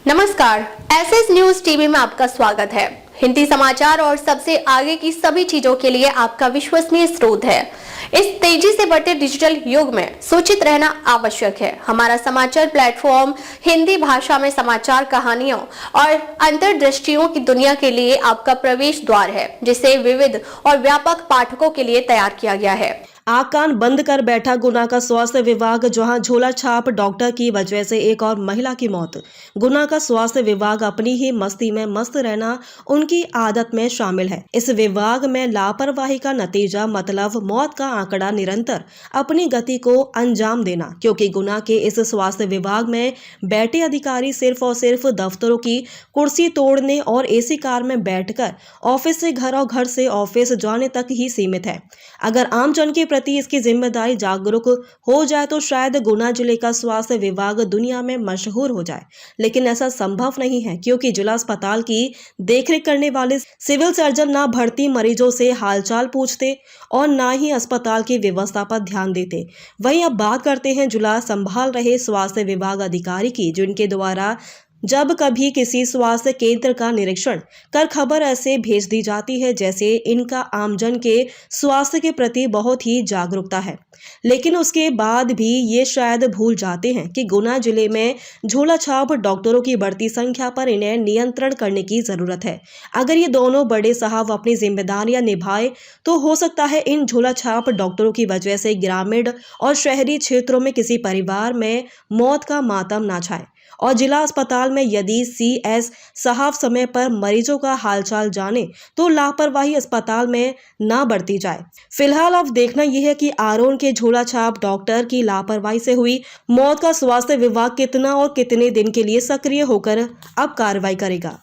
नमस्कार, SS news TV में आपका स्वागत है। हिंदी समाचार और सबसे आगे की सभी चीजों के लिए आपका विश्वसनीय स्रोत है। इस तेजी से बढ़ते डिजिटल युग में सूचित रहना आवश्यक है। हमारा समाचार प्लेटफॉर्म हिंदी भाषा में समाचार, कहानियों और अंतर्दृष्टियों की दुनिया के लिए आपका प्रवेश द्वार है, जिसे विविध और व्यापक पाठकों के लिए तैयार किया गया है। आंख कान बंद कर बैठा गुना का स्वास्थ्य विभाग, जहां झोला छाप डॉक्टर की वजह से एक और महिला की मौत। गुना का स्वास्थ्य विभाग अपनी ही मस्ती में मस्त रहना उनकी आदत में शामिल है। इस विभाग में लापरवाही का नतीजा मतलब मौत का आंकड़ा निरंतर अपनी गति को अंजाम देना, क्योंकि गुना के इस स्वास्थ्य विभाग में बैठे अधिकारी सिर्फ और सिर्फ दफ्तरों की कुर्सी तोड़ने और एसी कार में बैठकर ऑफिस से घर और घर से ऑफिस जाने तक ही सीमित है। अगर आम जन के प्रति इसकी जिम्मेदारी जागरूक हो जाए तो शायद गुना जिले का स्वास्थ्य विभाग दुनिया में मशहूर हो जाए, लेकिन ऐसा संभव नहीं है, क्योंकि जिला अस्पताल की देखरेख करने वाले सिविल सर्जन ना भर्ती मरीजों से हालचाल पूछते और ना ही अस्पताल की व्यवस्था पर ध्यान देते। वहीं अब बात करते हैं जिला संभाल रहे स्वास्थ्य विभाग अधिकारी की, जिनके द्वारा जब कभी किसी स्वास्थ्य केंद्र का निरीक्षण कर खबर ऐसे भेज दी जाती है जैसे इनका आमजन के स्वास्थ्य के प्रति बहुत ही जागरूकता है, लेकिन उसके बाद भी ये शायद भूल जाते हैं कि गुना जिले में झोला छाप डॉक्टरों की बढ़ती संख्या पर इन्हें नियंत्रण करने की जरूरत है। अगर ये दोनों बड़े साहब अपनी जिम्मेदारियां निभाए तो हो सकता है इन झोला छाप डॉक्टरों की वजह से ग्रामीण और शहरी क्षेत्रों में किसी परिवार में मौत का मातम ना छाए। और जिला अस्पताल में यदि सीएस साहब समय पर मरीजों का हालचाल जाने तो लापरवाही अस्पताल में ना बढ़ती जाए। फिलहाल अब देखना यह है कि आरोन के झोला छाप डॉक्टर की लापरवाही से हुई मौत का स्वास्थ्य विभाग कितना और कितने दिन के लिए सक्रिय होकर अब कार्रवाई करेगा।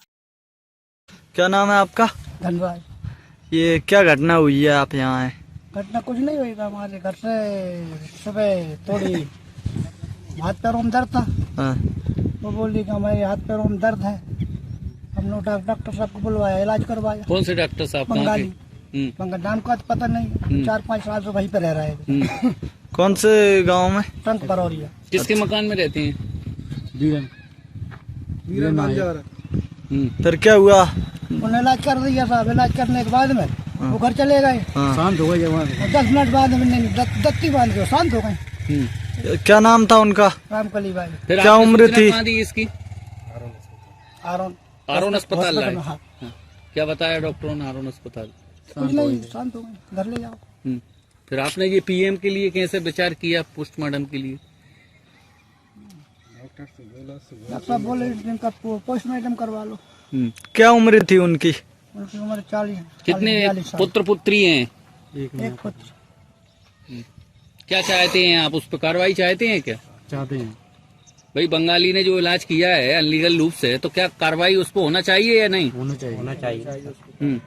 क्या नाम है आपका? धन्यवाद। ये क्या घटना हुई है, आप यहाँ आए? घटना कुछ नहीं हुई, हमारे घर से सुबह थोड़ी हाथ पैरों में दर्द था। हाँ। वो बोली कि हमारे हाथ पैरों में दर्द है। हमने डॉक्टर साहब को बुलवाया, इलाज करवाया। कौन से डॉक्टर साहब? बंगाली। नाम का तो पता नहीं, 4-5 साल से वहीं पे रह रहा है। कौन से गांव में? टंक परौरिया। किसके मकान में रहते हैं? फिर क्या हुआ? उन्हें इलाज कर दिया साहब। इलाज करने के बाद में वो घर चले गए। शांत हो गए? 10 मिनट बाद में दत्ती बांध के शांत हो गए। क्या नाम था उनका? रामकली भाई। फिर क्या उम्र थी? इसकी? आरोन अस्पताल लाए। हाँ। क्या बताया डॉक्टरों ने आरोन अस्पताल? कुछ नहीं, शांत हो गए, घर ले जाओ। फिर आपने ये पीएम के लिए कैसे विचार किया, पोस्टमार्टम के लिए? डॉक्टर बोले इनका पोस्टमार्टम करवा लो। क्या उम्र थी उनकी? उनकी उम्र 40। कितने पुत्र पुत्री हैं? एक पुत्र। क्या चाहते हैं आप, उस पर कार्रवाई चाहते हैं? क्या चाहते हैं भाई? बंगाली ने जो इलाज किया है अनलीगल रूप से, तो क्या कार्रवाई उस पर होना चाहिए या नहीं? होना चाहिए।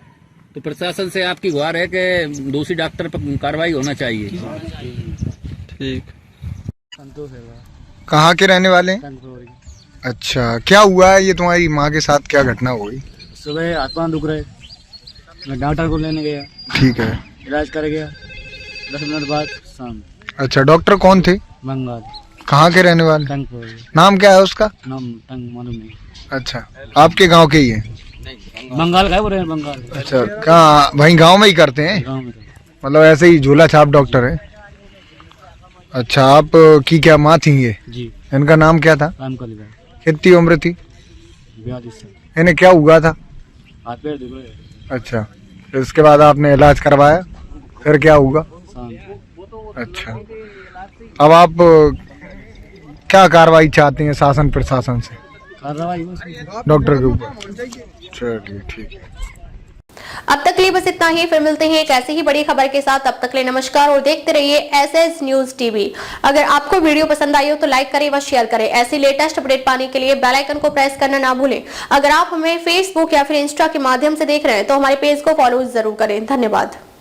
तो प्रशासन से आपकी गुहार है कि दोषी डॉक्टर पर कार्रवाई होना चाहिए। ठीक। कहाँ के रहने वाले हैं? अच्छा, क्या हुआ है ये तुम्हारी माँ के साथ, क्या घटना हुई? सुबह हाथ पांव दुख रहे, मैं डॉक्टर को लेने गया। ठीक है। इलाज कर गया, 10 मिनट बाद शाम। अच्छा, डॉक्टर कौन थे? बंगाल। कहाँ के रहने वाले? टंक। नाम क्या है उसका? नाम टंक मालूम नहीं। अच्छा, आपके गांव के ही है? बंगाल का है, वो रहे बंगाल। अच्छा, कहाँ वहीं गांव में ही करते हैं? गाँव में। मतलब ऐसे ही झोला छाप डॉक्टर है? अच्छा, आप की क्या माँ थी ये? जी। इनका नाम क्या था? रामकली भाई। कितनी उम्र थी? 42 साल। इन्हें क्या हुआ था? हाथ पैर दुख रहे। अच्छा, फिर उसके बाद आपने इलाज करवाया, फिर क्या हुआ? शाम। अच्छा, अब आप क्या कार्रवाई चाहते हैं शासन प्रशासन से कार्रवाई डॉक्टर के ऊपर? चलिए, ठीक है। अब तक के लिए बस इतना ही। फिर मिलते हैं एक ऐसी ही बड़ी खबर के साथ। अब तक के लिए नमस्कार और देखते रहिए एसएस न्यूज टीवी। अगर आपको वीडियो पसंद आई हो तो लाइक करें व शेयर करें। ऐसी लेटेस्ट अपडेट पाने के लिए बेल आइकन को प्रेस करना ना भूलें। अगर आप हमें फेसबुक या फिर इंस्टा के माध्यम से देख रहे हैं तो हमारे पेज को फॉलो जरूर करें। धन्यवाद।